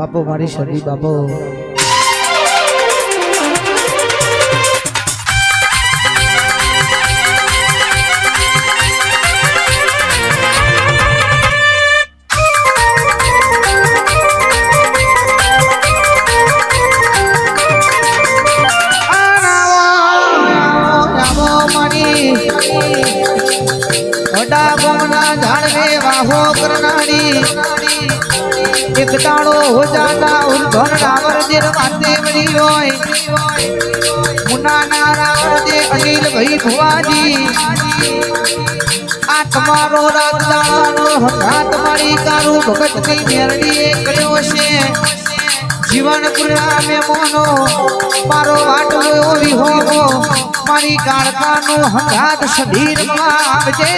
બાપો મારી શરદી બાપો एक दाड़ो हो जाता उन घर रावण दे माते मरी होय मुन्ना ना रावण दे अनिल भाई भुवाजी आ तमारो रात दाड़ो हाथ मारी कारू भगत की मेरडी कर्यो छे जीवन पुरा में मोनो मारो वाटो ओवी होगो मारी काड़कानो हंगात शरीर में आवजे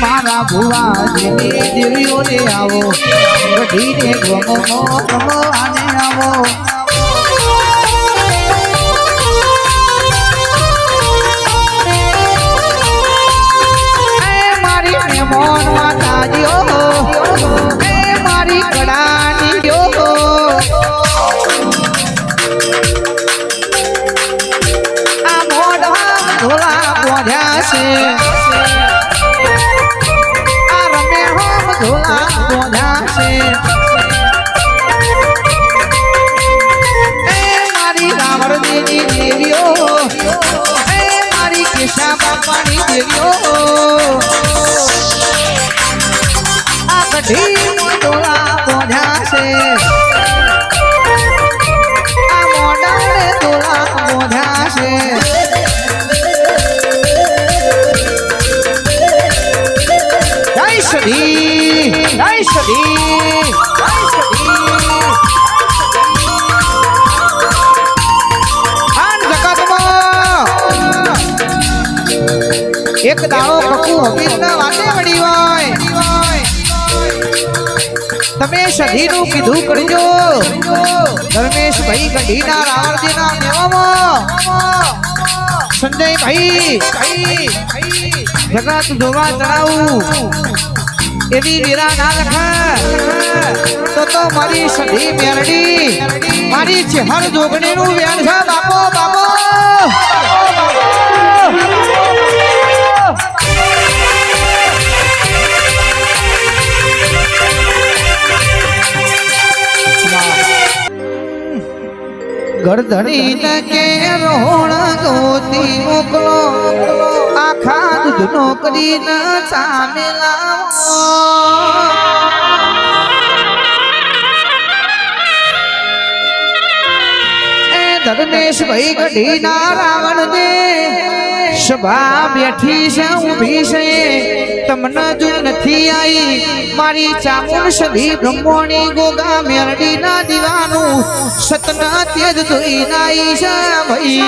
मारा भुआ जेने देवियो ले आवो गढ़ी ने गमो गमो आने आवो ए मारी ने मोन माता जियो ए मारी कड़ानी जो आ मोढ़ा धोला बोझा से धोला बोझा से ए मारी रावण देवी देवियो ए मारी केशा बापानी देवियो आ गढ़ी धोला बोझा से आ मोढ़ा धोला बोझा से जय श्री जय श्री जय श्री आन जगत एक दाड़ो ककू हबीब ना वाटे पड़ी होय तमे सधी नु कीधु करजो धर्मेश भाई गढ़ी ना रावण जी ना नेवामो संजय भाई जगत जोवा चढ़ाऊ एवी वीरा ना लखा तो मारी सधी मेरडी मारी चेहर जोगणी नु व्यान छा बापो बापो गर्दनी न के रोण गोती मोकलो आखा दूधनो करी न सामेला धर्मेश भाई गढ़ी ना रावण दे सभा बैठी से उभी से तमना जो नथी आई मारी चामुंड सभी ब्रह्मोणी गोगा मेरडी ना दीवानु सतना तेज धोई नाई से भाई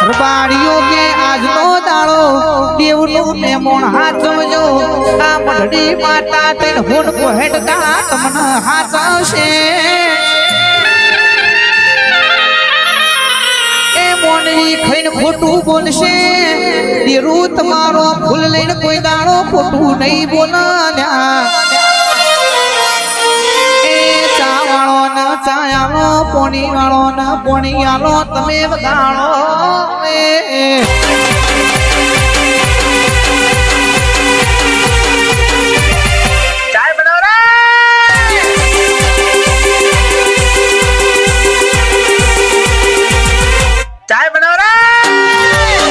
रबाड़ियों के आज नो दाड़ो देवनु ने मोण हाथ समझो आ मढ़ड़ी माता तेन होड़ को हेटता तमना हाथ से ए मोनरी खैन खोटू बोलशे देरू तमारो फूल लईन कोई दाड़ो खोटू नहीं बोलन्या चायालो पोनी वालो न पोनी आलो तमे बगाड़ो चाय बनाओ रे चाय बनाओ रे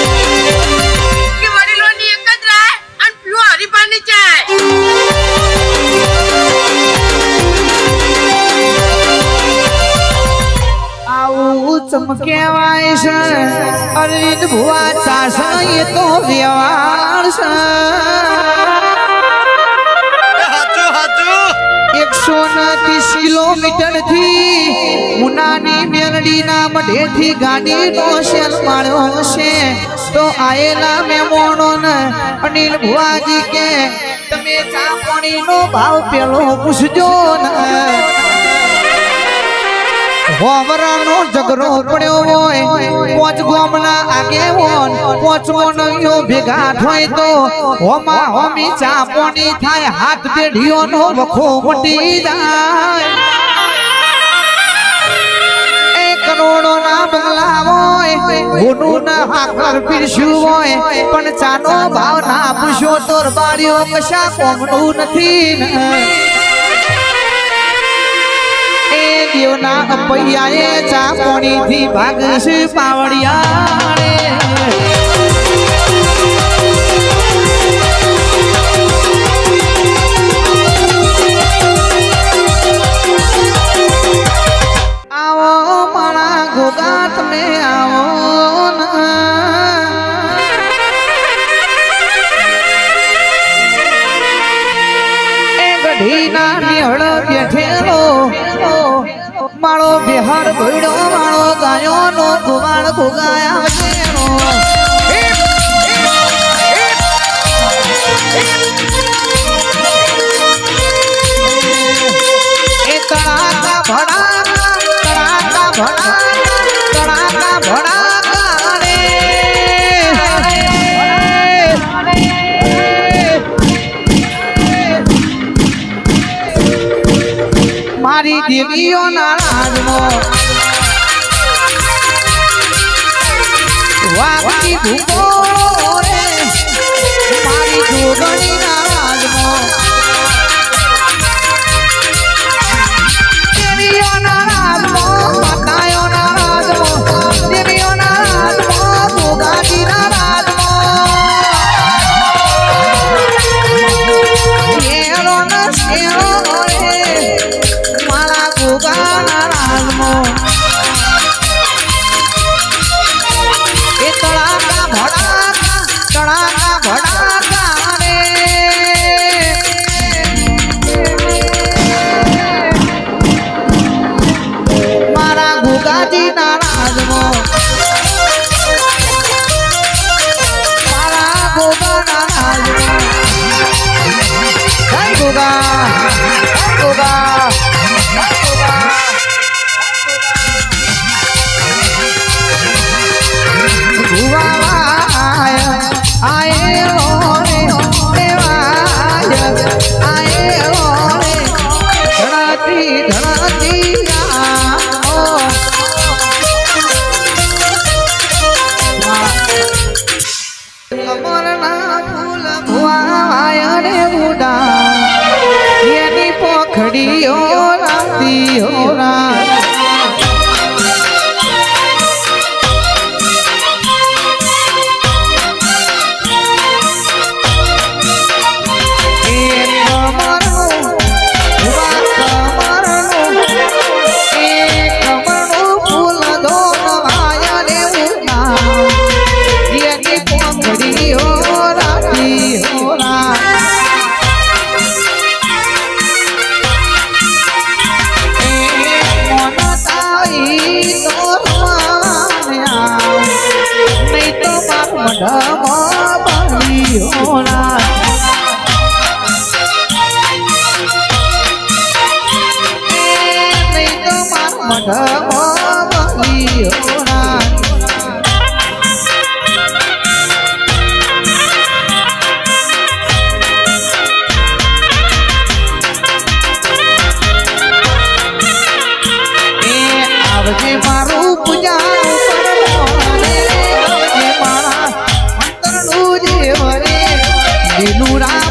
के वाली लोनी एक ज रहा है अन पियो हरी पानी चाय चमकेवाय से अरविंद भुआ चासा ये तो व्यवहार से हाथू हाथू 130 किलोमीटर थी मुनानी मेरडी ना मढे थी गाड़ी नो शेल मारो से तो आएला मेमोनो ने अनिल भुआ जी के तमे चा पानी नो भाव पेलो पूछजो न હોવરાનો ઝઘડો પડ્યો હોય પોચ ગોમના આગેવાન પોચમો નયો ભેગા થાય તો હોમા હોમી ચાપોની થાય હાથ પેઢીઓનો વખો મટી જાય કરોડો ના બંગલા હોય ગુનું ના હાકર પીરસ્યું હોય પણ ચાનો ભાવ ના પૂછો તોર બાળીઓ કશા કોમનું નથી ને એ દેવના અપૈયાએ ચા પાણી થી ભાગશ પાવડિયા રે તમે આવો એ ગઢીના નિહળ બેઠેલો માળો બિહાર ભોયડો માળો ગાયો નો કુવાળ ભોગાયા વચેનો એ તળાકા ભડા મારી દેવીઓ ના રાજમાં વાગતી ધૂપો રે મારી જોગણી ના રાજમાં દેવીઓ ના રાજમાં માતાઓ ના રાજમાં દેવીઓ ના રાજમાં ભોગાજી ના રાજમાં શેરો ના શેરો ભોગાના રાજમાં એ તળાકા ભડાકા રે મારા ભોગાજી ના રાજમાં મારા ભોગાના રાજમાં જય ભોગા ભોગા પોખડીઓ રાતી હોરા મારું પૂજા મારા અંતરનું જે વરે દિલુરા